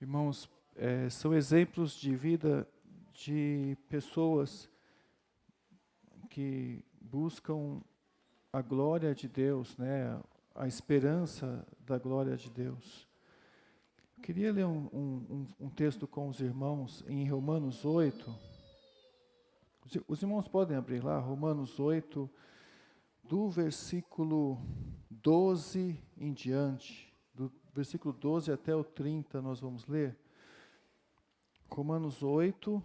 Irmãos, são exemplos de vida de pessoas que buscam a glória de Deus, né? A esperança da glória de Deus. Eu queria ler um texto com os irmãos em Romanos 8. Os irmãos podem abrir lá, Romanos 8, do versículo 12 em diante. Do versículo 12 até o 30 nós vamos ler. Romanos 8,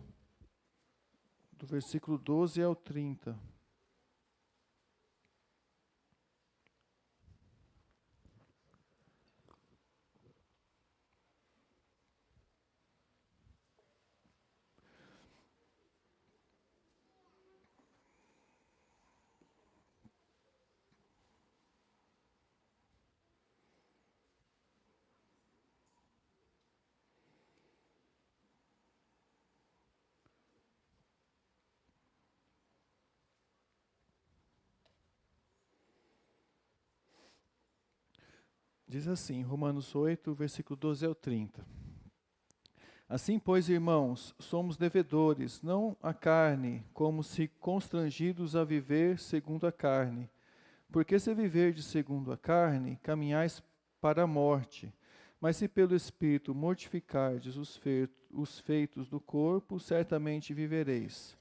do versículo 12 ao 30. Diz assim, Romanos 8, versículo 12 ao 30. Assim, pois, irmãos, somos devedores, não à carne, como se constrangidos a viver segundo a carne. Porque se viverdes segundo a carne, caminhais para a morte. Mas se pelo Espírito mortificardes os feitos do corpo, certamente vivereis.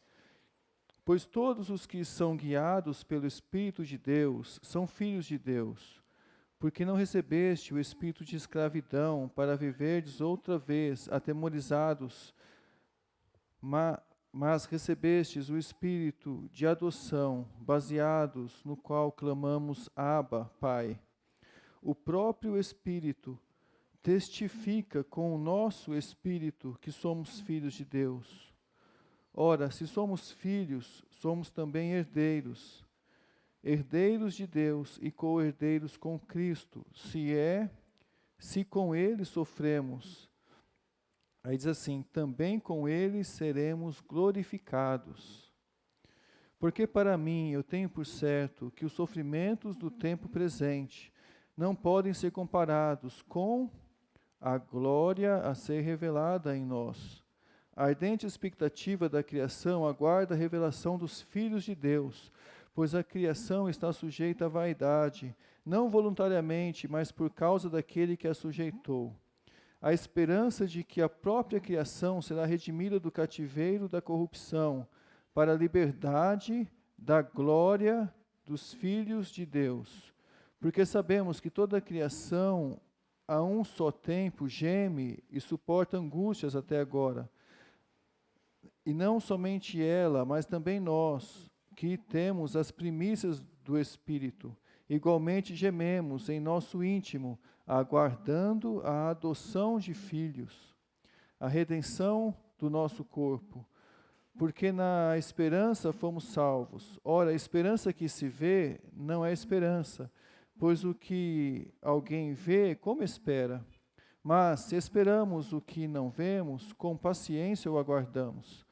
Pois todos os que são guiados pelo Espírito de Deus são filhos de Deus. Porque não recebeste o espírito de escravidão para viverdes outra vez atemorizados, mas recebestes o espírito de adoção, baseados no qual clamamos Abba, Pai. O próprio Espírito testifica com o nosso espírito que somos filhos de Deus. Ora, se somos filhos, somos também herdeiros, herdeiros de Deus e co-herdeiros com Cristo, se com Ele sofremos. Aí diz assim, também com Ele seremos glorificados. Porque para mim eu tenho por certo que os sofrimentos do tempo presente não podem ser comparados com a glória a ser revelada em nós. A ardente expectativa da criação aguarda a revelação dos filhos de Deus, pois a criação está sujeita à vaidade, não voluntariamente, mas por causa daquele que a sujeitou. A esperança de que a própria criação será redimida do cativeiro da corrupção, para a liberdade da glória dos filhos de Deus. Porque sabemos que toda a criação, a um só tempo, geme e suporta angústias até agora. E não somente ela, mas também nós, que temos as primícias do Espírito, igualmente gememos em nosso íntimo, aguardando a adoção de filhos, a redenção do nosso corpo, porque na esperança fomos salvos. Ora, a esperança que se vê não é esperança, pois o que alguém vê, como espera? Mas se esperamos o que não vemos, com paciência o aguardamos.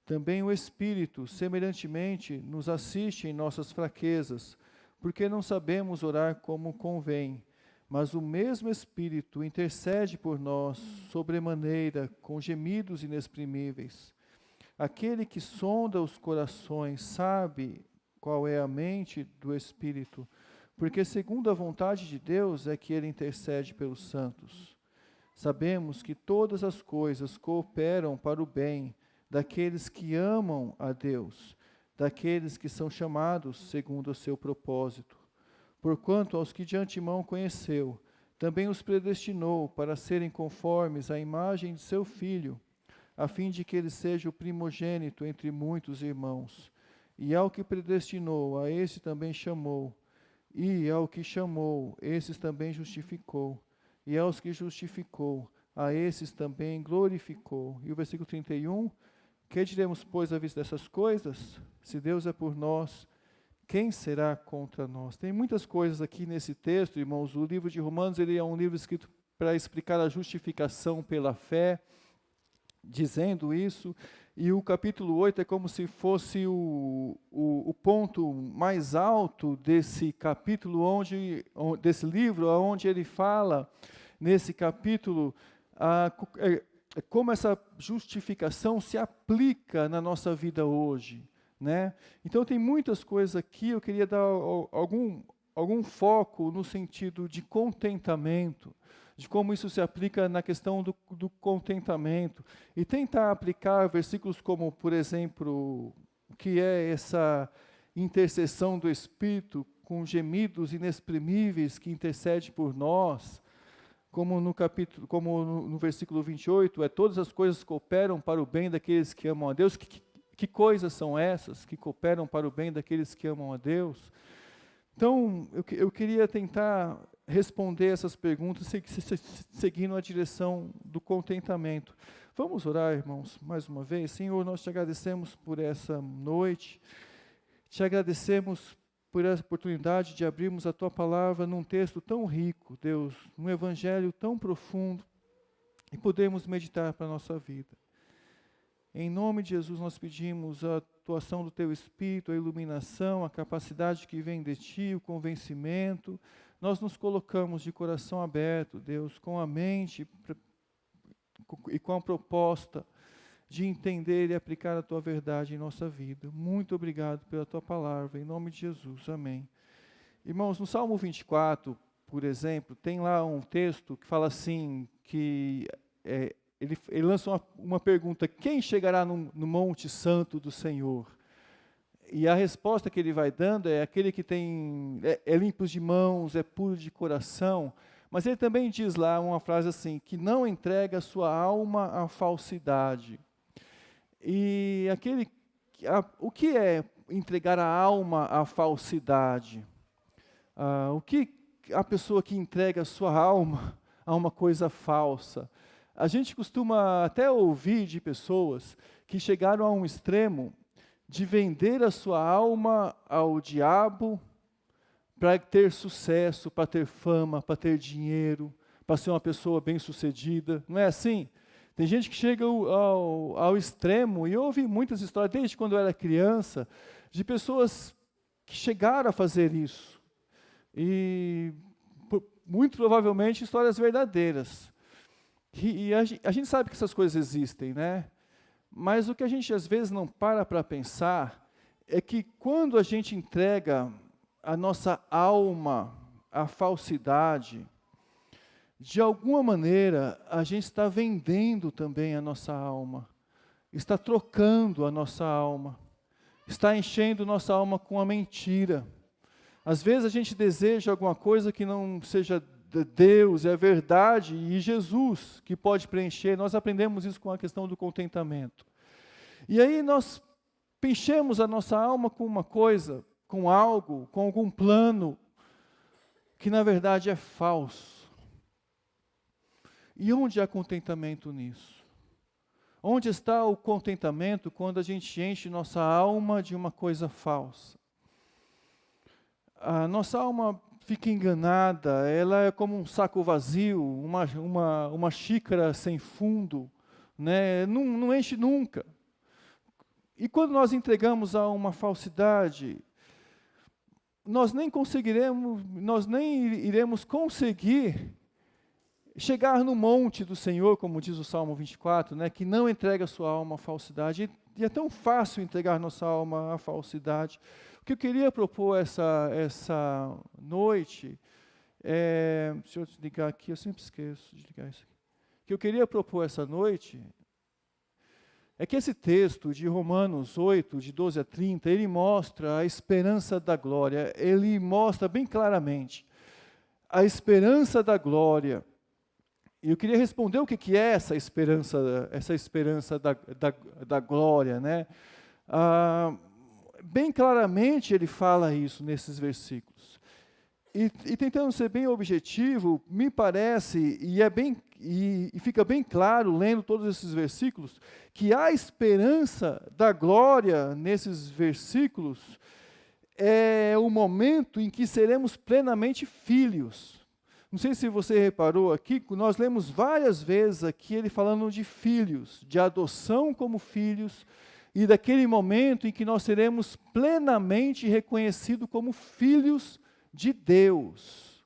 Também o Espírito, semelhantemente, nos assiste em nossas fraquezas, porque não sabemos orar como convém, mas o mesmo Espírito intercede por nós, sobremaneira, com gemidos inexprimíveis. Aquele que sonda os corações sabe qual é a mente do Espírito, porque segundo a vontade de Deus é que ele intercede pelos santos. Sabemos que todas as coisas cooperam para o bem daqueles que amam a Deus, daqueles que são chamados segundo o seu propósito. Porquanto aos que de antemão conheceu, também os predestinou para serem conformes à imagem de seu Filho, a fim de que ele seja o primogênito entre muitos irmãos. E ao que predestinou, a esse também chamou. E ao que chamou, esses também justificou. E aos que justificou, a esses também glorificou. E o versículo 31, que diremos, pois, à vista dessas coisas? Se Deus é por nós, quem será contra nós? Tem muitas coisas aqui nesse texto, irmãos. O livro de Romanos ele é um livro escrito para explicar a justificação pela fé, dizendo isso. E o capítulo 8 é como se fosse o ponto mais alto desse capítulo, desse livro, onde ele fala, nesse capítulo, como essa justificação se aplica na nossa vida hoje, né? Então tem muitas coisas aqui, eu queria dar algum foco no sentido de contentamento, de como isso se aplica na questão do contentamento, e tentar aplicar versículos como, por exemplo, o que é essa intercessão do Espírito com gemidos inexprimíveis que intercede por nós, como no versículo 28, todas as coisas cooperam para o bem daqueles que amam a Deus. Que coisas são essas que cooperam para o bem daqueles que amam a Deus? Então, eu queria tentar responder essas perguntas seguindo a direção do contentamento. Vamos orar, irmãos, mais uma vez. Senhor, nós te agradecemos por essa noite, te agradecemos por essa oportunidade de abrirmos a Tua Palavra num texto tão rico, Deus, num Evangelho tão profundo, e podemos meditar para a nossa vida. Em nome de Jesus nós pedimos a atuação do Teu Espírito, a iluminação, a capacidade que vem de Ti, o convencimento. Nós nos colocamos de coração aberto, Deus, com a mente e com a proposta de entender e aplicar a Tua verdade em nossa vida. Muito obrigado pela Tua palavra, em nome de Jesus, amém. Irmãos, no Salmo 24, por exemplo, tem lá um texto que fala assim, que ele lança uma pergunta: quem chegará no Monte Santo do Senhor? E a resposta que ele vai dando é aquele que é limpo de mãos, é puro de coração. Mas ele também diz lá uma frase assim, que não entrega a sua alma à falsidade. E o que é entregar a alma à falsidade? O que a pessoa que entrega a sua alma a uma coisa falsa? A gente costuma até ouvir de pessoas que chegaram a um extremo de vender a sua alma ao diabo para ter sucesso, para ter fama, para ter dinheiro, para ser uma pessoa bem-sucedida. Não é assim? Tem gente que chega ao extremo, e eu ouvi muitas histórias, desde quando eu era criança, de pessoas que chegaram a fazer isso. E, muito provavelmente, histórias verdadeiras. E a gente sabe que essas coisas existem, né? Mas o que a gente às vezes não para pensar é que quando a gente entrega a nossa alma à falsidade, de alguma maneira a gente está vendendo também a nossa alma, está trocando a nossa alma, está enchendo nossa alma com a mentira. Às vezes a gente deseja alguma coisa que não seja Deus, é a verdade e Jesus que pode preencher. Nós aprendemos isso com a questão do contentamento. E aí nós enchemos a nossa alma com uma coisa, com algo, com algum plano, que na verdade é falso. E onde há contentamento nisso? Onde está o contentamento quando a gente enche nossa alma de uma coisa falsa? A nossa alma fica enganada, ela é como um saco vazio, uma xícara sem fundo, né? Não enche nunca. E quando nós entregamos a uma falsidade, nós nem iremos conseguir chegar no monte do Senhor, como diz o Salmo 24, né, que não entrega a sua alma à falsidade. E é tão fácil entregar nossa alma à falsidade. O que eu queria propor essa noite, deixa eu desligar aqui, eu sempre esqueço de ligar isso aqui. O que eu queria propor essa noite é que esse texto de Romanos 8, de 12 a 30, ele mostra a esperança da glória, ele mostra bem claramente a esperança da glória. E eu queria responder o que é essa esperança da glória, né? Bem claramente ele fala isso nesses versículos. E tentando ser bem objetivo, me parece, e fica bem claro, lendo todos esses versículos, que a esperança da glória nesses versículos é o momento em que seremos plenamente filhos. Não sei se você reparou aqui, nós lemos várias vezes aqui ele falando de filhos, de adoção como filhos, e daquele momento em que nós seremos plenamente reconhecidos como filhos de Deus.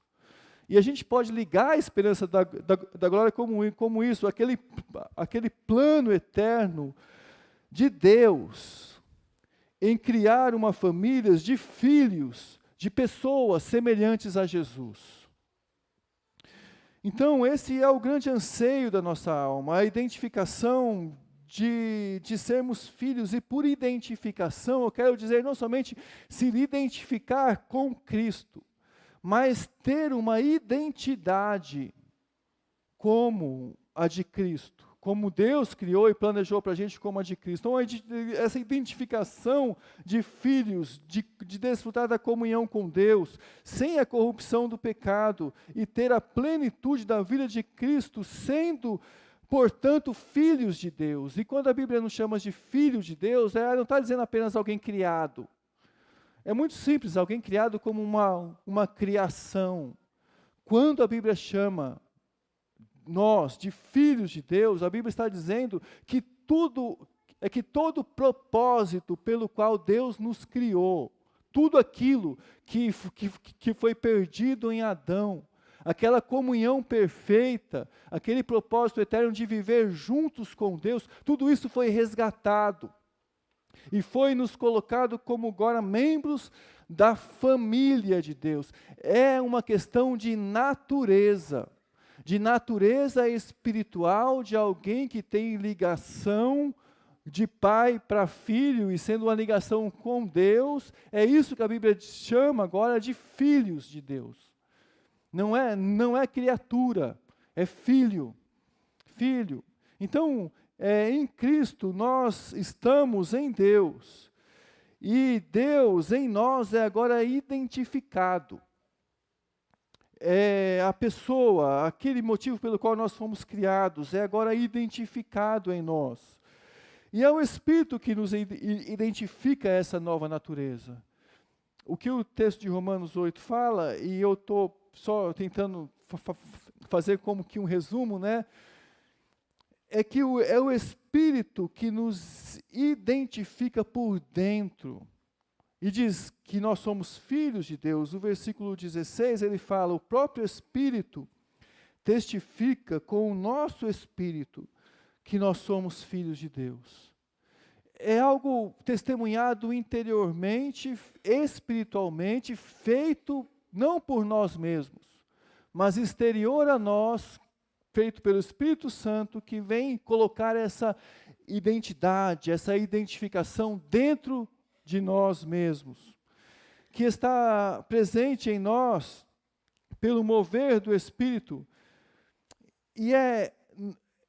E a gente pode ligar a esperança da glória como isso, aquele plano eterno de Deus em criar uma família de filhos, de pessoas semelhantes a Jesus. Então, esse é o grande anseio da nossa alma, a identificação de sermos filhos. E por identificação, eu quero dizer não somente se identificar com Cristo, mas ter uma identidade como a de Cristo, como Deus criou e planejou para a gente como a de Cristo. Então, essa identificação de filhos, de desfrutar da comunhão com Deus, sem a corrupção do pecado, e ter a plenitude da vida de Cristo, sendo, portanto, filhos de Deus. E quando a Bíblia nos chama de filho de Deus, não está dizendo apenas alguém criado. É muito simples, alguém criado como uma criação. Quando a Bíblia chama nós de filhos de Deus, a Bíblia está dizendo que todo propósito pelo qual Deus nos criou, tudo aquilo que foi perdido em Adão, aquela comunhão perfeita, aquele propósito eterno de viver juntos com Deus, tudo isso foi resgatado e foi nos colocado como agora membros da família de Deus. É uma questão de natureza espiritual de alguém que tem ligação de pai para filho, e sendo uma ligação com Deus, é isso que a Bíblia chama agora de filhos de Deus. Não é criatura, é filho. Então, em Cristo nós estamos em Deus, e Deus em nós é agora identificado. A pessoa, aquele motivo pelo qual nós fomos criados, é agora identificado em nós. E é o Espírito que nos identifica essa nova natureza. O que o texto de Romanos 8 fala, e eu estou só tentando fazer como que um resumo, né? É que é o Espírito que nos identifica por dentro. E diz que nós somos filhos de Deus. O versículo 16, ele fala: o próprio Espírito testifica com o nosso espírito que nós somos filhos de Deus. É algo testemunhado interiormente, espiritualmente, feito não por nós mesmos, mas exterior a nós, feito pelo Espírito Santo, que vem colocar essa identidade, essa identificação dentro de nós mesmos, que está presente em nós pelo mover do Espírito, e é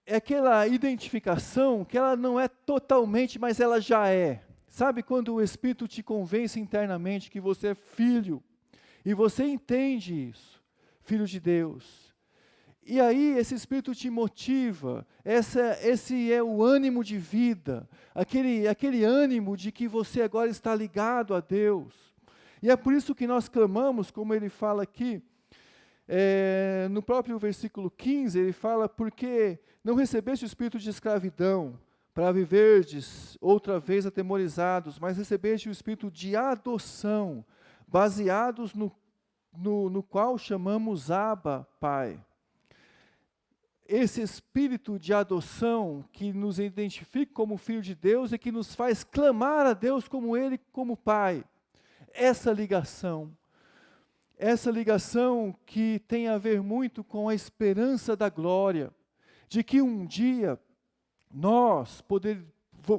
aquela identificação que ela não é totalmente, mas ela já é. Sabe quando o Espírito te convence internamente que você é filho, e você entende isso, filho de Deus, e aí esse Espírito te motiva, esse é o ânimo de vida, aquele ânimo de que você agora está ligado a Deus. E é por isso que nós clamamos, como ele fala aqui, no próprio versículo 15, ele fala: porque não recebeste o espírito de escravidão, para viverdes outra vez atemorizados, mas recebeste o espírito de adoção, baseados no qual chamamos Abba, Pai. Esse espírito de adoção que nos identifica como filho de Deus e que nos faz clamar a Deus como Ele, como Pai. Essa ligação que tem a ver muito com a esperança da glória, de que um dia nós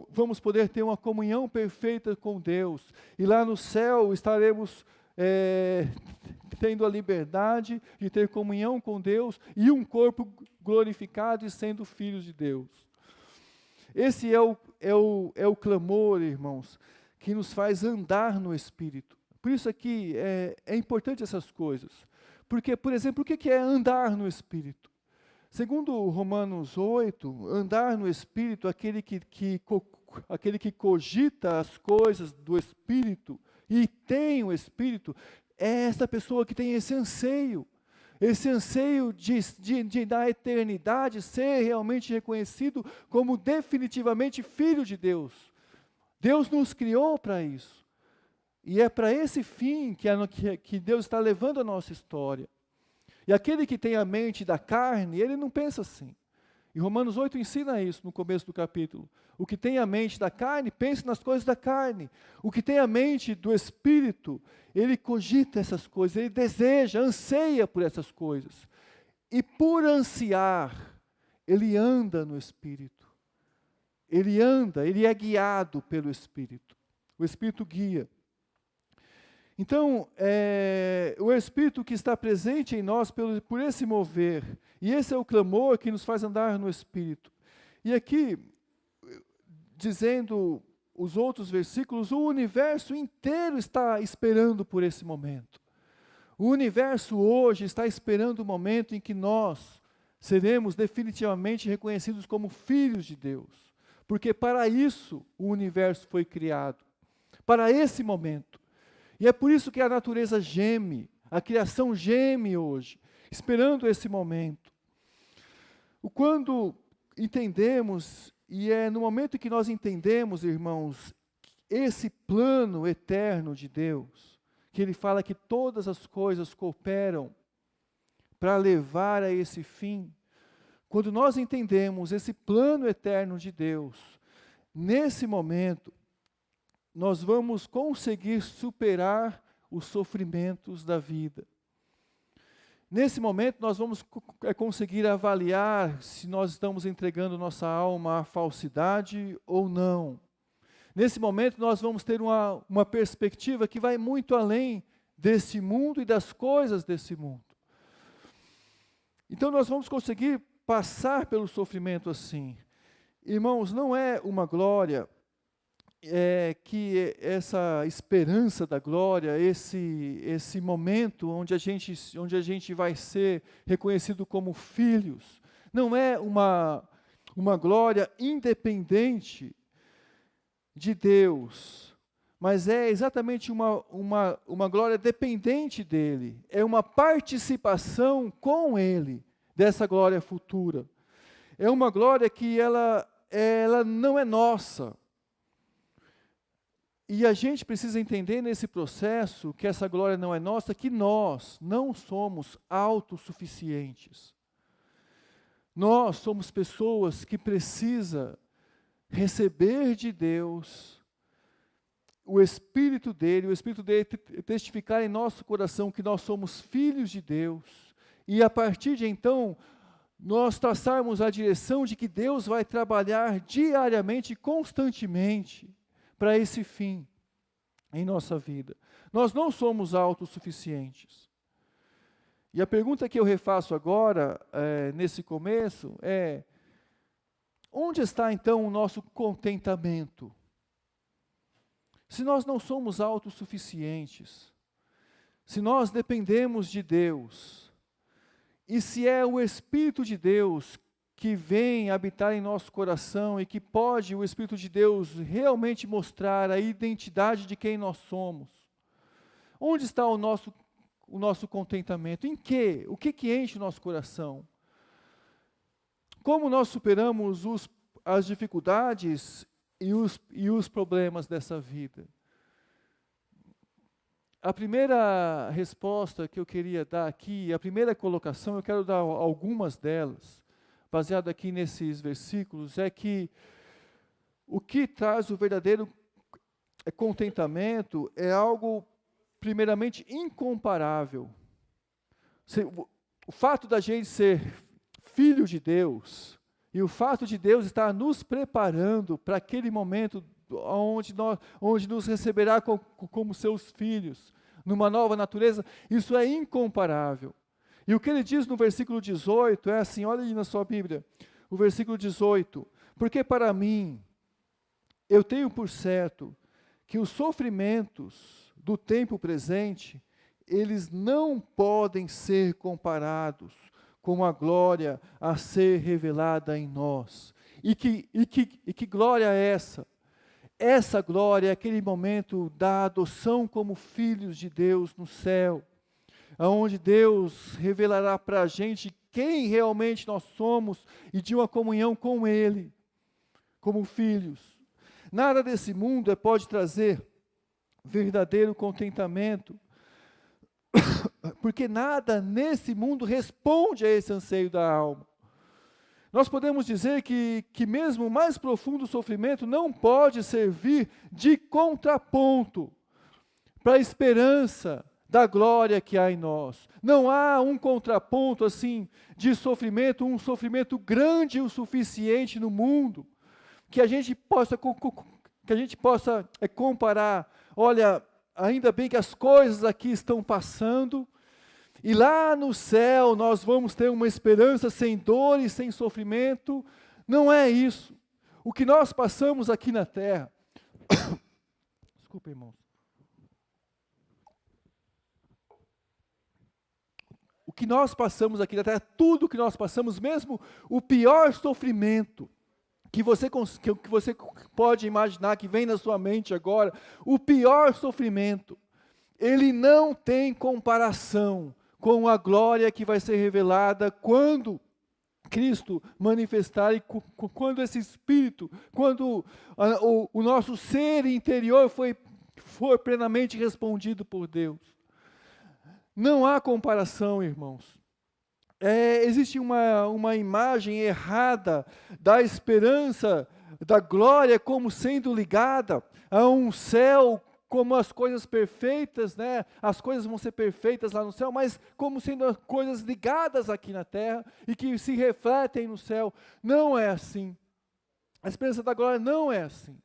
vamos poder ter uma comunhão perfeita com Deus, e lá no céu estaremos tendo a liberdade de ter comunhão com Deus e um corpo glorificado e sendo filhos de Deus. Esse é o clamor, irmãos, que nos faz andar no Espírito. Por isso aqui é importante essas coisas. Porque, por exemplo, o que é andar no Espírito? Segundo Romanos 8, andar no Espírito, aquele que cogita as coisas do Espírito e tem o Espírito, é essa pessoa que tem esse anseio de na eternidade ser realmente reconhecido como definitivamente filho de Deus. Deus nos criou para isso. E é para esse fim que Deus está levando a nossa história. E aquele que tem a mente da carne, ele não pensa assim. E Romanos 8 ensina isso no começo do capítulo. O que tem a mente da carne, pensa nas coisas da carne. O que tem a mente do Espírito, ele cogita essas coisas, ele deseja, anseia por essas coisas. E por ansiar, ele anda no Espírito. Ele anda, ele é guiado pelo Espírito. O Espírito guia. Então, o Espírito que está presente em nós por esse mover, e esse é o clamor que nos faz andar no Espírito. E aqui, dizendo os outros versículos, o universo inteiro está esperando por esse momento. O universo hoje está esperando o momento em que nós seremos definitivamente reconhecidos como filhos de Deus. Porque para isso o universo foi criado, para esse momento. E é por isso que a natureza geme, a criação geme hoje, esperando esse momento. Quando entendemos, e é no momento que nós entendemos, irmãos, esse plano eterno de Deus, que Ele fala que todas as coisas cooperam para levar a esse fim. Quando nós entendemos esse plano eterno de Deus, nesse momento, nós vamos conseguir superar os sofrimentos da vida. Nesse momento, nós vamos conseguir avaliar se nós estamos entregando nossa alma à falsidade ou não. Nesse momento, nós vamos ter uma perspectiva que vai muito além desse mundo e das coisas desse mundo. Então, nós vamos conseguir passar pelo sofrimento assim. Irmãos, não é uma glória que essa esperança da glória, esse momento onde a gente vai ser reconhecido como filhos, não é uma glória independente de Deus, mas é exatamente uma glória dependente dEle, é uma participação com Ele, dessa glória futura. É uma glória que ela não é nossa. E a gente precisa entender nesse processo que essa glória não é nossa, que nós não somos autossuficientes. Nós somos pessoas que precisam receber de Deus o Espírito dEle testificar em nosso coração que nós somos filhos de Deus. E a partir de então, nós traçarmos a direção de que Deus vai trabalhar diariamente, constantemente, para esse fim em nossa vida. Nós não somos autossuficientes. E a pergunta que eu refaço agora, nesse começo, é: onde está então o nosso contentamento? Se nós não somos autossuficientes, se nós dependemos de Deus, e se é o Espírito de Deus que vem habitar em nosso coração e que pode, o Espírito de Deus, realmente mostrar a identidade de quem nós somos, onde está o nosso contentamento? Em quê? O que enche o nosso coração? Como nós superamos as dificuldades e os problemas dessa vida? A primeira resposta que eu queria dar aqui, a primeira colocação, eu quero dar algumas delas, baseado aqui nesses versículos, é que o que traz o verdadeiro contentamento é algo, primeiramente, incomparável. O fato da gente ser filho de Deus, e o fato de Deus estar nos preparando para aquele momento onde nos receberá como seus filhos, numa nova natureza, isso é incomparável. E o que ele diz no versículo 18 é assim, olha aí na sua Bíblia, o versículo 18: porque para mim, eu tenho por certo que os sofrimentos do tempo presente, eles não podem ser comparados com a glória a ser revelada em nós. E que glória é essa? Essa glória é aquele momento da adoção como filhos de Deus no céu, onde Deus revelará para a gente quem realmente nós somos e de uma comunhão com Ele, como filhos. Nada desse mundo pode trazer verdadeiro contentamento, porque nada nesse mundo responde a esse anseio da alma. Nós podemos dizer que mesmo o mais profundo sofrimento não pode servir de contraponto para a esperança da glória que há em nós. Não há um contraponto assim de sofrimento, um sofrimento grande o suficiente no mundo, que a gente possa comparar. Olha, ainda bem que as coisas aqui estão passando, e lá no céu nós vamos ter uma esperança sem dor e sem sofrimento. Não é isso. O que nós passamos aqui na terra, desculpa, irmãos. O que nós passamos aqui na terra, tudo que nós passamos, mesmo o pior sofrimento que você pode imaginar, que vem na sua mente agora, o pior sofrimento, ele não tem comparação com a glória que vai ser revelada quando Cristo manifestar, e quando esse Espírito, quando o nosso ser interior for plenamente respondido por Deus. Não há comparação, irmãos. Existe uma imagem errada da esperança, da glória como sendo ligada a um céu como as coisas perfeitas, né? As coisas vão ser perfeitas lá no céu, mas como sendo coisas ligadas aqui na terra e que se refletem no céu. Não é assim. A esperança da glória não é assim.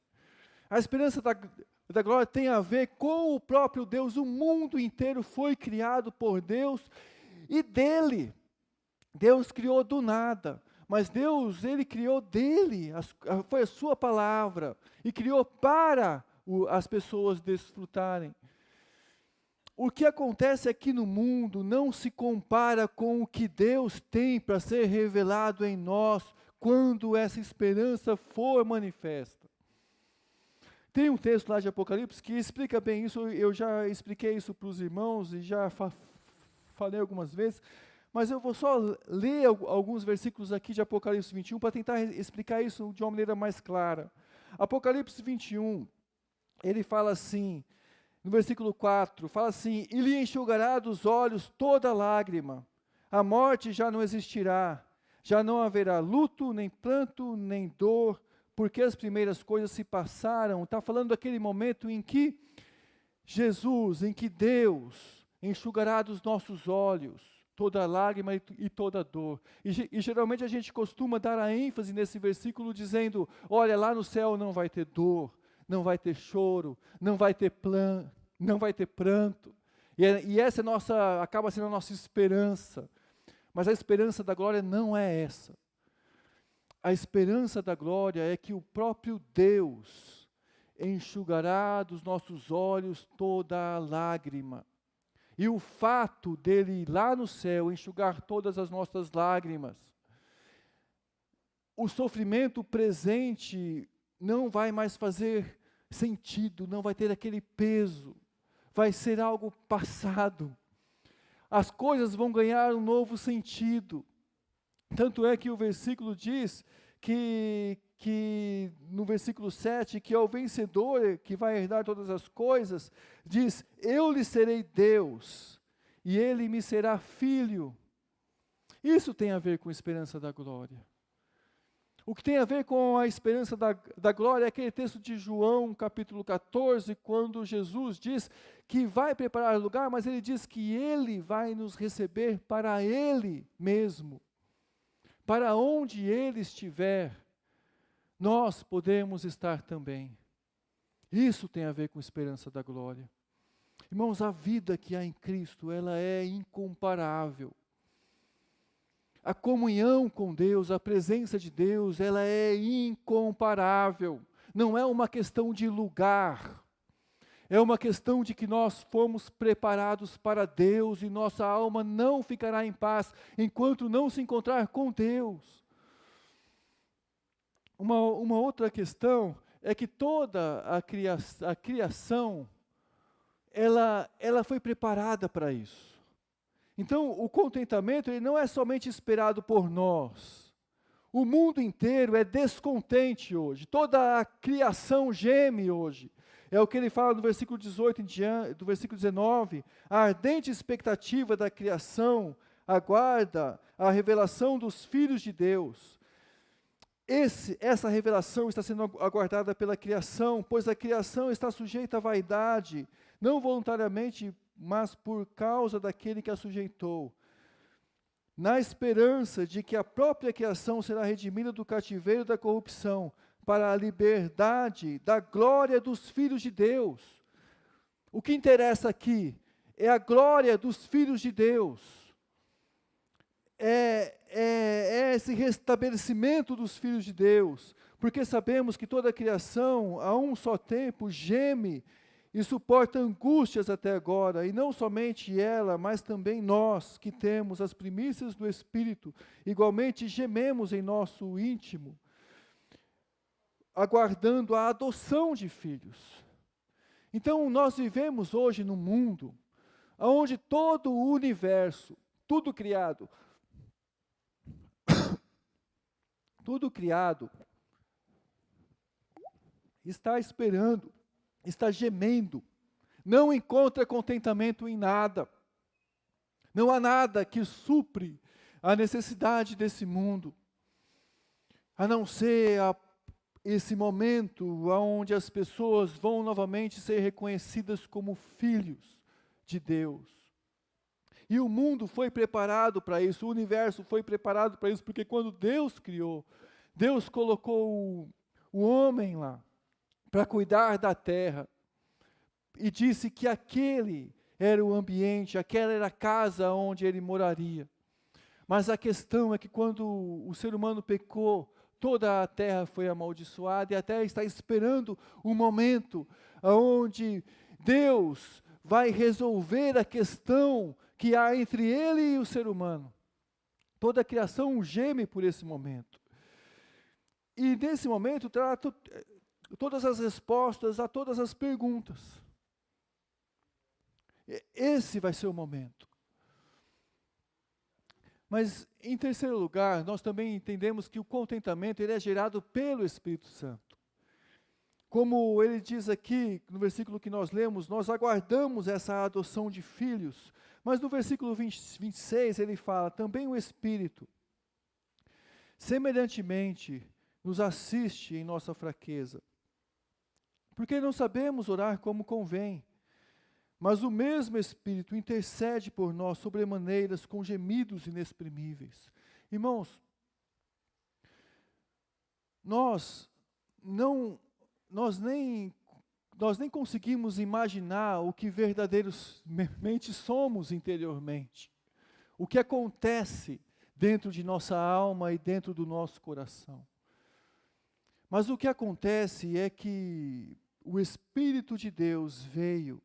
A esperança da glória tem a ver com o próprio Deus. O mundo inteiro foi criado por Deus e dele. Deus criou do nada, mas Deus, Ele criou dele, foi a sua palavra, e criou para as pessoas desfrutarem. O que acontece aqui no mundo não se compara com o que Deus tem para ser revelado em nós, quando essa esperança for manifesta. Tem um texto lá de Apocalipse que explica bem isso. Eu já expliquei isso para os irmãos e já falei algumas vezes, mas eu vou só ler alguns versículos aqui de Apocalipse 21 para tentar explicar isso de uma maneira mais clara. Apocalipse 21, ele fala assim, no versículo 4, fala assim: e lhe enxugará dos olhos toda lágrima, a morte já não existirá, já não haverá luto, nem pranto, nem dor, porque as primeiras coisas se passaram. Está falando daquele momento em que Jesus, em que Deus enxugará dos nossos olhos toda lágrima e toda dor. E geralmente a gente costuma dar a ênfase nesse versículo dizendo: olha, lá no céu não vai ter dor, não vai ter choro, não vai ter pranto. E essa acaba sendo a nossa esperança. Mas a esperança da glória não é essa. A esperança da glória é que o próprio Deus enxugará dos nossos olhos toda a lágrima. E o fato dele ir lá no céu enxugar todas as nossas lágrimas, o sofrimento presente não vai mais fazer sentido, não vai ter aquele peso, vai ser algo passado. As coisas vão ganhar um novo sentido. Tanto é que o versículo diz que no versículo 7, que é o vencedor que vai herdar todas as coisas, diz: eu lhe serei Deus, e ele me será filho. Isso tem a ver com a esperança da glória. O que tem a ver com a esperança da glória é aquele texto de João, capítulo 14, quando Jesus diz que vai preparar lugar, mas ele diz que ele vai nos receber para ele mesmo. Para onde ele estiver, nós podemos estar também. Isso tem a ver com a esperança da glória. Irmãos, a vida que há em Cristo, ela é incomparável. A comunhão com Deus, a presença de Deus, ela é incomparável. Não é uma questão de lugar. É uma questão de que nós fomos preparados para Deus e nossa alma não ficará em paz enquanto não se encontrar com Deus. Uma outra questão é que toda a criação, ela foi preparada para isso. Então, o contentamento ele não é somente esperado por nós. O mundo inteiro é descontente hoje. Toda a criação geme hoje. É o que ele fala no versículo 18 em diante, do versículo 19, a ardente expectativa da criação aguarda a revelação dos filhos de Deus. Essa revelação está sendo aguardada pela criação, pois a criação está sujeita à vaidade, não voluntariamente, mas por causa daquele que a sujeitou, na esperança de que a própria criação será redimida do cativeiro da corrupção, para a liberdade da glória dos filhos de Deus. O que interessa aqui é a glória dos filhos de Deus. É esse restabelecimento dos filhos de Deus, porque sabemos que toda a criação, a um só tempo, geme e suporta angústias até agora, e não somente ela, mas também nós, que temos as primícias do Espírito, igualmente gememos em nosso íntimo, aguardando a adoção de filhos. Então, nós vivemos hoje num mundo onde todo o universo, tudo criado, está esperando, está gemendo, não encontra contentamento em nada. Não há nada que supre a necessidade desse mundo, a não ser esse momento onde as pessoas vão novamente ser reconhecidas como filhos de Deus. E o mundo foi preparado para isso, o universo foi preparado para isso, porque quando Deus criou, Deus colocou o homem lá para cuidar da terra e disse que aquele era o ambiente, aquela era a casa onde ele moraria. Mas a questão é que quando o ser humano pecou, toda a terra foi amaldiçoada e a terra está esperando um momento onde Deus vai resolver a questão que há entre ele e o ser humano. Toda a criação geme por esse momento. E nesse momento trato todas as respostas a todas as perguntas. Esse vai ser o momento. Mas, em terceiro lugar, nós também entendemos que o contentamento ele é gerado pelo Espírito Santo. Como ele diz aqui, no versículo que nós lemos, nós aguardamos essa adoção de filhos. Mas no versículo 26 ele fala, também o Espírito, semelhantemente, nos assiste em nossa fraqueza. Porque não sabemos orar como convém. Mas o mesmo Espírito intercede por nós sobremaneiras com gemidos inexprimíveis. Irmãos, nós nem conseguimos imaginar o que verdadeiramente somos interiormente. O que acontece dentro de nossa alma e dentro do nosso coração. Mas o que acontece é que o Espírito de Deus veio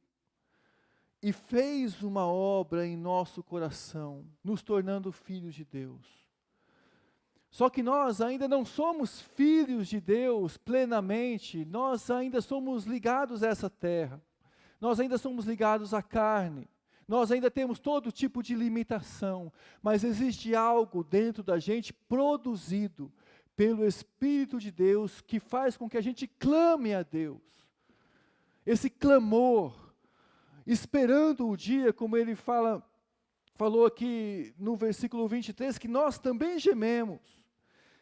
e fez uma obra em nosso coração, nos tornando filhos de Deus. Só que nós ainda não somos filhos de Deus plenamente, nós ainda somos ligados a essa terra, nós ainda somos ligados à carne, nós ainda temos todo tipo de limitação, mas existe algo dentro da gente produzido pelo Espírito de Deus que faz com que a gente clame a Deus. Esse clamor, esperando o dia, como ele falou aqui no versículo 23, que nós também gememos,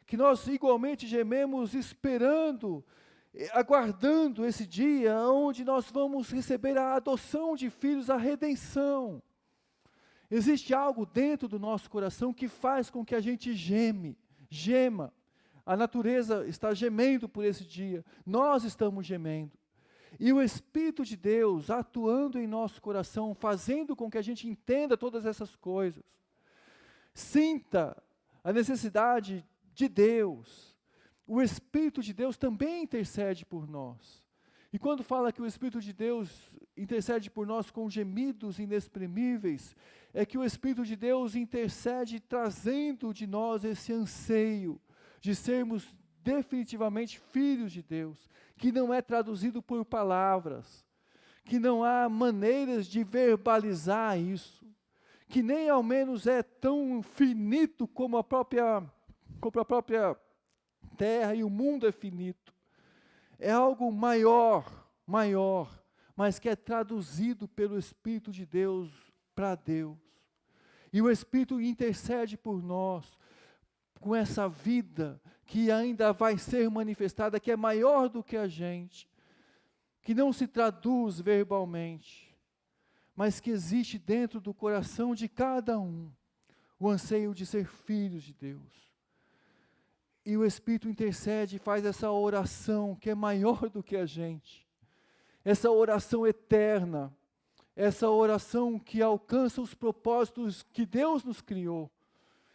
que nós igualmente gememos esperando, aguardando esse dia, onde nós vamos receber a adoção de filhos, a redenção. Existe algo dentro do nosso coração que faz com que a gente gema. A natureza está gemendo por esse dia, nós estamos gemendo. E o Espírito de Deus atuando em nosso coração, fazendo com que a gente entenda todas essas coisas. Sinta a necessidade de Deus. O Espírito de Deus também intercede por nós. E quando fala que o Espírito de Deus intercede por nós com gemidos inexprimíveis, é que o Espírito de Deus intercede trazendo de nós esse anseio de sermos definitivamente filhos de Deus, que não é traduzido por palavras, que não há maneiras de verbalizar isso, que nem ao menos é tão finito como a própria terra e o mundo é finito. É algo maior maior, mas que é traduzido pelo Espírito de Deus para Deus. E o Espírito intercede por nós, com essa vida que ainda vai ser manifestada, que é maior do que a gente, que não se traduz verbalmente, mas que existe dentro do coração de cada um, o anseio de ser filhos de Deus. E o Espírito intercede e faz essa oração que é maior do que a gente, essa oração eterna, essa oração que alcança os propósitos que Deus nos criou,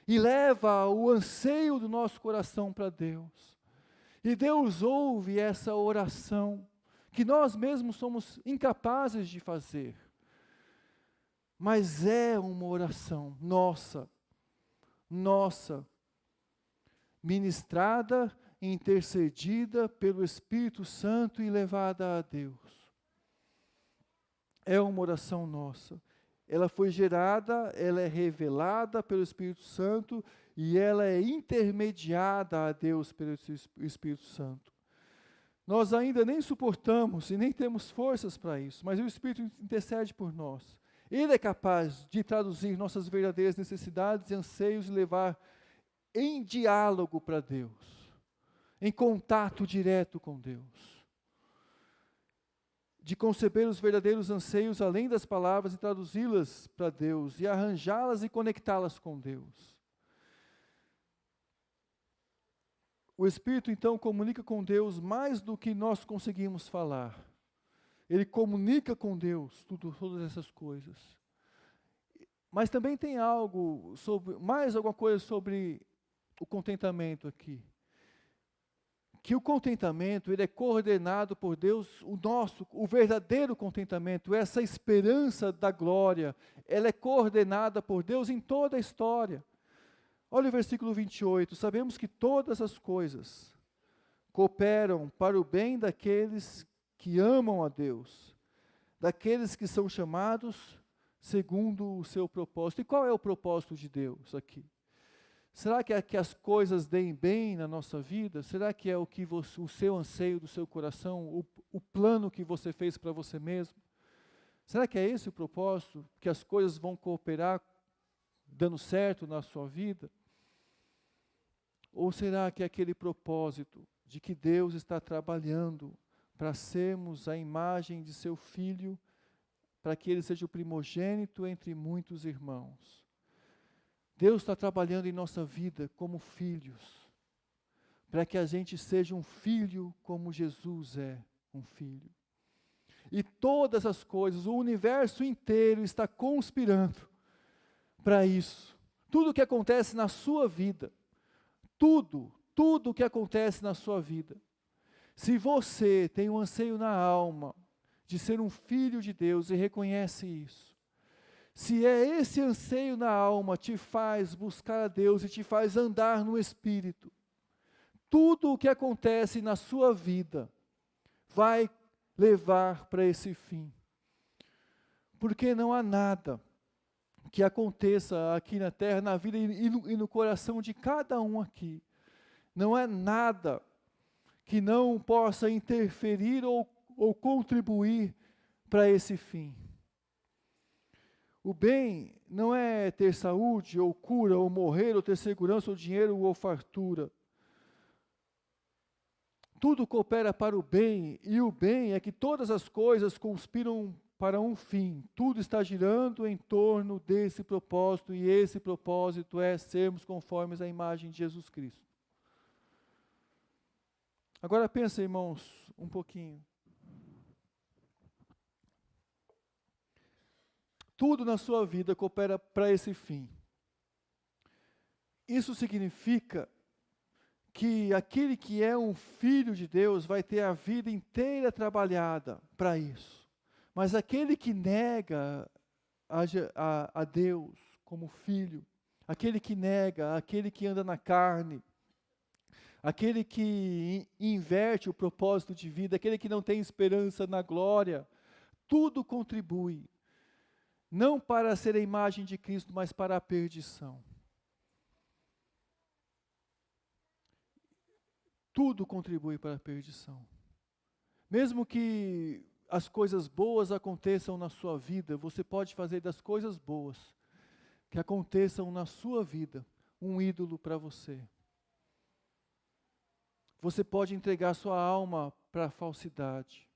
e leva o anseio do nosso coração para Deus. E Deus ouve essa oração, que nós mesmos somos incapazes de fazer. Mas é uma oração nossa, ministrada, intercedida pelo Espírito Santo e levada a Deus. É uma oração nossa. Ela foi gerada, ela é revelada pelo Espírito Santo e ela é intermediada a Deus pelo Espírito Santo. Nós ainda nem suportamos e nem temos forças para isso, mas o Espírito intercede por nós. Ele é capaz de traduzir nossas verdadeiras necessidades e anseios e levar em diálogo para Deus, em contato direto com Deus. De conceber os verdadeiros anseios além das palavras e traduzi-las para Deus, e arranjá-las e conectá-las com Deus. O Espírito, então, comunica com Deus mais do que nós conseguimos falar. Ele comunica com Deus todas essas coisas. Mas também tem mais alguma coisa sobre o contentamento aqui. Que o contentamento, ele é coordenado por Deus, o verdadeiro contentamento, essa esperança da glória, ela é coordenada por Deus em toda a história. Olha o versículo 28, sabemos que todas as coisas cooperam para o bem daqueles que amam a Deus, daqueles que são chamados segundo o seu propósito. E qual é o propósito de Deus aqui? Será que é que as coisas deem bem na nossa vida? Será que é o seu anseio do seu coração, o plano que você fez para você mesmo? Será que é esse o propósito? Que as coisas vão cooperar dando certo na sua vida? Ou será que é aquele propósito de que Deus está trabalhando para sermos a imagem de seu Filho, para que Ele seja o primogênito entre muitos irmãos? Deus está trabalhando em nossa vida como filhos, para que a gente seja um filho como Jesus é um filho. E todas as coisas, o universo inteiro está conspirando para isso. Tudo o que acontece na sua vida, tudo o que acontece na sua vida, se você tem um anseio na alma de ser um filho de Deus e reconhece isso, se é esse anseio na alma te faz buscar a Deus e te faz andar no Espírito, tudo o que acontece na sua vida vai levar para esse fim. Porque não há nada que aconteça aqui na terra, na vida e no coração de cada um aqui. Não é nada que não possa interferir ou contribuir para esse fim. O bem não é ter saúde, ou cura, ou morrer, ou ter segurança, ou dinheiro, ou fartura. Tudo coopera para o bem, e o bem é que todas as coisas conspiram para um fim. Tudo está girando em torno desse propósito, e esse propósito é sermos conformes à imagem de Jesus Cristo. Agora pensa, irmãos, um pouquinho. Tudo na sua vida coopera para esse fim. Isso significa que aquele que é um filho de Deus vai ter a vida inteira trabalhada para isso. Mas aquele que nega a Deus como filho, aquele que nega, aquele que anda na carne, aquele que inverte o propósito de vida, aquele que não tem esperança na glória, tudo contribui. Não para ser a imagem de Cristo, mas para a perdição. Tudo contribui para a perdição. Mesmo que as coisas boas aconteçam na sua vida, você pode fazer das coisas boas que aconteçam na sua vida um ídolo para você. Você pode entregar sua alma para a falsidade.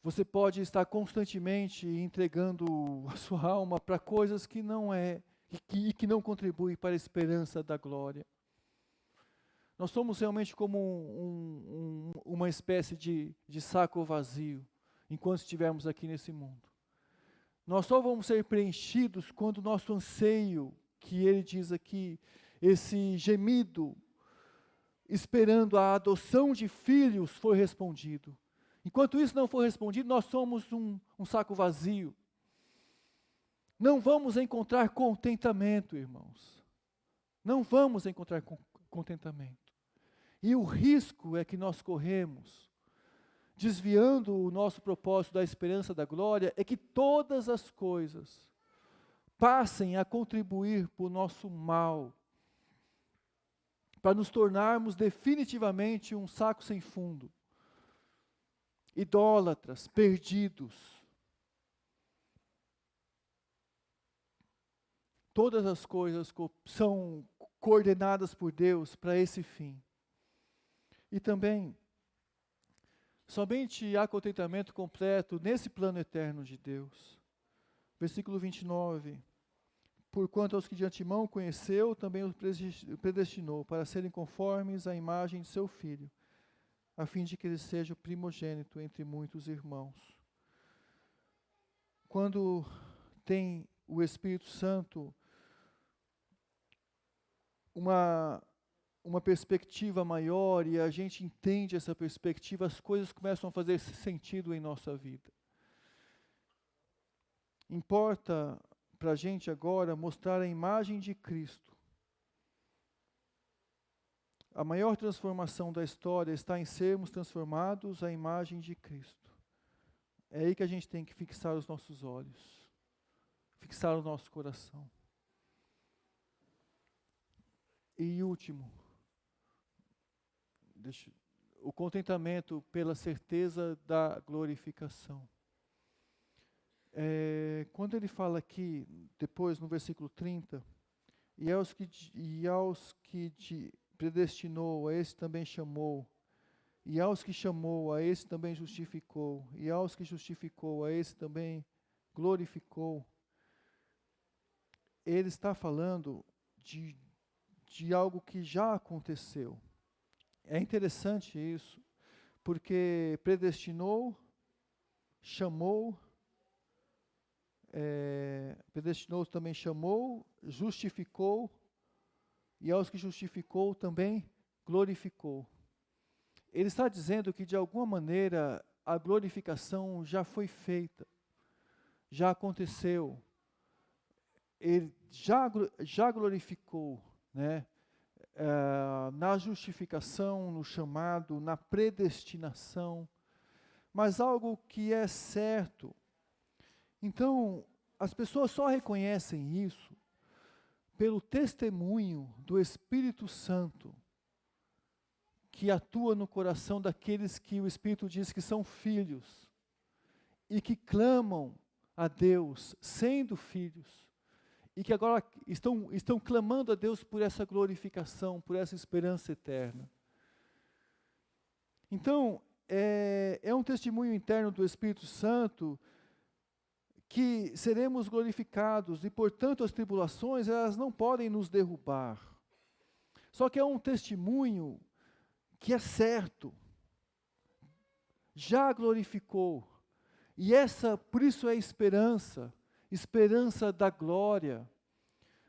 Você pode estar constantemente entregando a sua alma para coisas que não é e que não contribuem para a esperança da glória. Nós somos realmente como uma espécie de saco vazio, enquanto estivermos aqui nesse mundo. Nós só vamos ser preenchidos quando o nosso anseio, que ele diz aqui, esse gemido, esperando a adoção de filhos, for respondido. Enquanto isso não for respondido, nós somos um saco vazio. Não vamos encontrar contentamento, irmãos. Não vamos encontrar contentamento. E o risco é que nós corremos, desviando o nosso propósito da esperança da glória, é que todas as coisas passem a contribuir para o nosso mal, para nos tornarmos definitivamente um saco sem fundo, idólatras, perdidos. Todas as coisas são coordenadas por Deus para esse fim. E também, somente há contentamento completo nesse plano eterno de Deus. Versículo 29. Porquanto aos que de antemão conheceu, também os predestinou para serem conformes à imagem de seu Filho, a fim de que ele seja o primogênito entre muitos irmãos. Quando tem o Espírito Santo uma perspectiva maior e a gente entende essa perspectiva, as coisas começam a fazer sentido em nossa vida. Importa para a gente agora mostrar a imagem de Cristo. A maior transformação da história está em sermos transformados à imagem de Cristo. É aí que a gente tem que fixar os nossos olhos, fixar o nosso coração. E último, o contentamento pela certeza da glorificação. Quando ele fala aqui, depois no versículo 30, e aos que predestinou, a esse também chamou, e aos que chamou, a esse também justificou, e aos que justificou, a esse também glorificou. Ele está falando de algo que já aconteceu. É interessante isso, porque predestinou, chamou, predestinou também chamou, justificou, e aos que justificou também glorificou. Ele está dizendo que de alguma maneira a glorificação já foi feita, já aconteceu, ele já glorificou, né? Na justificação, no chamado, na predestinação, mas algo que é certo. Então, as pessoas só reconhecem isso pelo testemunho do Espírito Santo, que atua no coração daqueles que o Espírito diz que são filhos, e que clamam a Deus, sendo filhos, e que agora estão clamando a Deus por essa glorificação, por essa esperança eterna. Então, é um testemunho interno do Espírito Santo que seremos glorificados, e portanto as tribulações, elas não podem nos derrubar. Só que é um testemunho que é certo, já glorificou, e por isso é esperança da glória,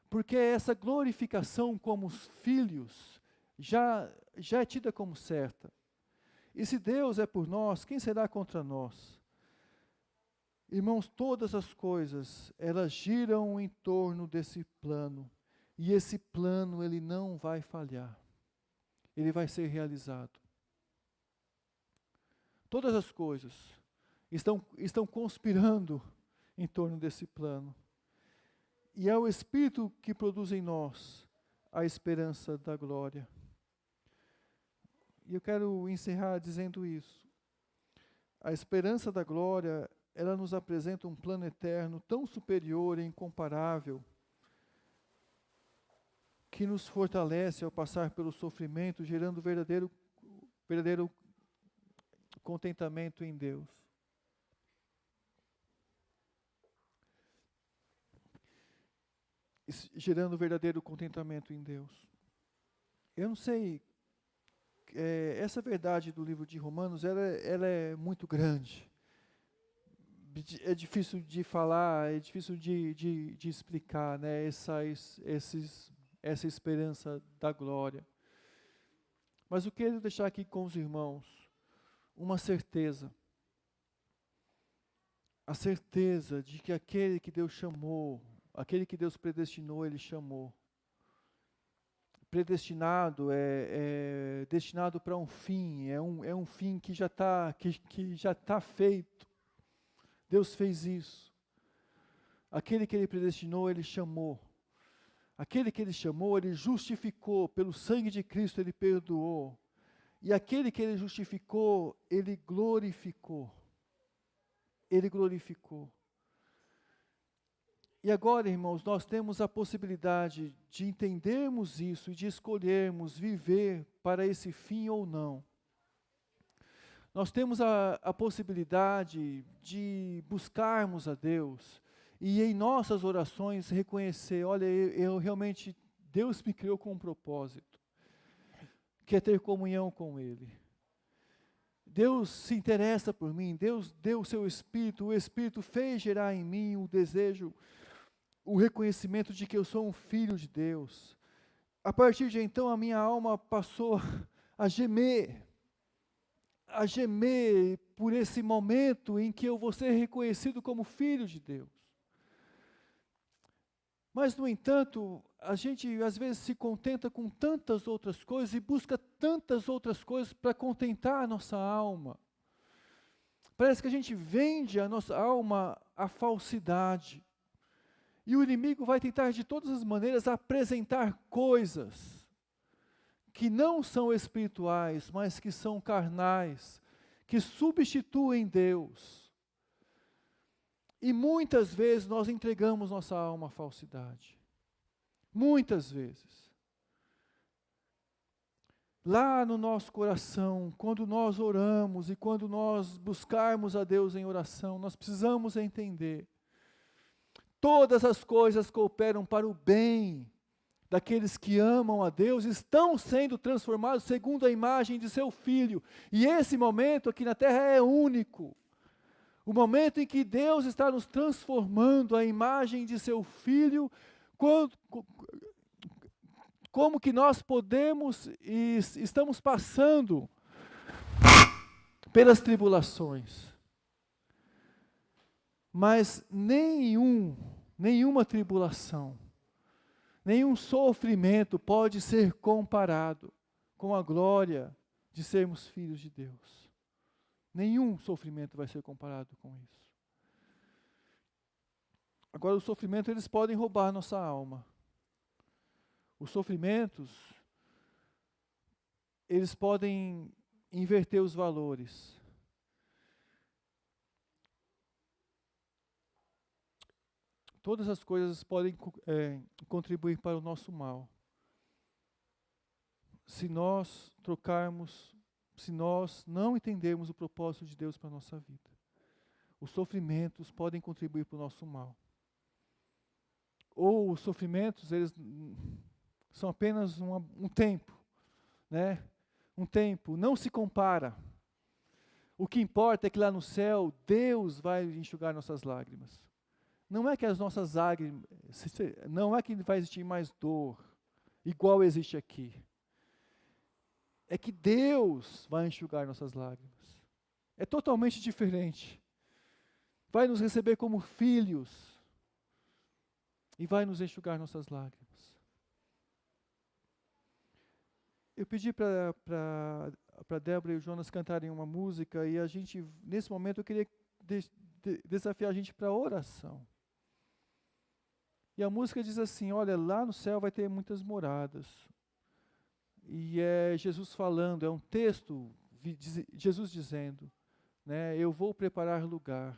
porque essa glorificação como os filhos já é tida como certa. E se Deus é por nós, quem será contra nós? Irmãos, todas as coisas, elas giram em torno desse plano, e esse plano, ele não vai falhar, ele vai ser realizado. Todas as coisas estão conspirando em torno desse plano. E é o Espírito que produz em nós a esperança da glória. E eu quero encerrar dizendo isso. A esperança da glória, ela nos apresenta um plano eterno tão superior e incomparável, que nos fortalece ao passar pelo sofrimento, gerando verdadeiro contentamento em Deus. Gerando verdadeiro contentamento em Deus. Eu não sei, essa verdade do livro de Romanos, ela é muito grande. É difícil de falar, é difícil de explicar, né, essa esperança da glória. Mas eu quero deixar aqui com os irmãos uma certeza. A certeza de que aquele que Deus chamou, aquele que Deus predestinou, Ele chamou. Predestinado é destinado para um fim, é um fim que já está feito. Deus fez isso. Aquele que Ele predestinou, Ele chamou. Aquele que Ele chamou, Ele justificou. Pelo sangue de Cristo, Ele perdoou. E aquele que Ele justificou, Ele glorificou. Ele glorificou. E agora, irmãos, nós temos a possibilidade de entendermos isso e de escolhermos viver para esse fim ou não. Nós temos a possibilidade de buscarmos a Deus e em nossas orações reconhecer, olha, eu realmente, Deus me criou com um propósito, que é ter comunhão com Ele. Deus se interessa por mim, Deus deu o seu Espírito, o Espírito fez gerar em mim o desejo, o reconhecimento de que eu sou um filho de Deus. A partir de então, a minha alma passou a gemer por esse momento em que eu vou ser reconhecido como filho de Deus. Mas, no entanto, a gente às vezes se contenta com tantas outras coisas e busca tantas outras coisas para contentar a nossa alma. Parece que a gente vende a nossa alma à falsidade. E o inimigo vai tentar de todas as maneiras apresentar coisas que não são espirituais, mas que são carnais, que substituem Deus. E muitas vezes nós entregamos nossa alma à falsidade. Muitas vezes. Lá no nosso coração, quando nós oramos e quando nós buscarmos a Deus em oração, nós precisamos entender: todas as coisas cooperam para o bem daqueles que amam a Deus, estão sendo transformados segundo a imagem de seu Filho. E esse momento aqui na terra é único. O momento em que Deus está nos transformando à imagem de seu Filho, como que nós podemos e estamos passando pelas tribulações. Mas nenhuma tribulação, nenhum sofrimento pode ser comparado com a glória de sermos filhos de Deus. Nenhum sofrimento vai ser comparado com isso. Agora, os sofrimentos, eles podem roubar nossa alma. Os sofrimentos, eles podem inverter os valores. Todas as coisas podem contribuir para o nosso mal. Se nós não entendermos o propósito de Deus para a nossa vida. Os sofrimentos podem contribuir para o nosso mal. Ou os sofrimentos, eles são apenas um tempo, né? Um tempo, não se compara. O que importa é que lá no céu, Deus vai enxugar nossas lágrimas. Não é que as nossas lágrimas, não é que vai existir mais dor, igual existe aqui. É que Deus vai enxugar nossas lágrimas. É totalmente diferente. Vai nos receber como filhos e vai nos enxugar nossas lágrimas. Eu pedi para Débora e o Jonas cantarem uma música e a gente, nesse momento, eu queria desafiar a gente para oração. E a música diz assim, olha, lá no céu vai ter muitas moradas. E é Jesus falando, é um texto, Jesus dizendo, né? Eu vou preparar lugar.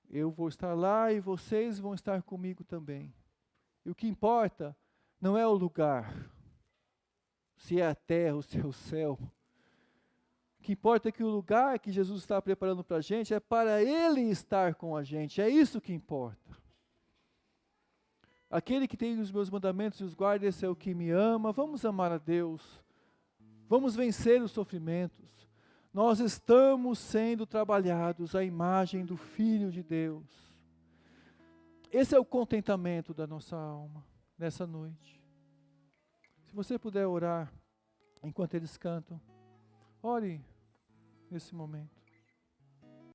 Eu vou estar lá e vocês vão estar comigo também. E o que importa não é o lugar, se é a terra ou se é o céu. O que importa é que o lugar que Jesus está preparando para a gente é para Ele estar com a gente. É isso que importa. Aquele que tem os meus mandamentos e os guarda, esse é o que me ama. Vamos amar a Deus. Vamos vencer os sofrimentos. Nós estamos sendo trabalhados à imagem do Filho de Deus. Esse é o contentamento da nossa alma nessa noite. Se você puder orar enquanto eles cantam, ore nesse momento.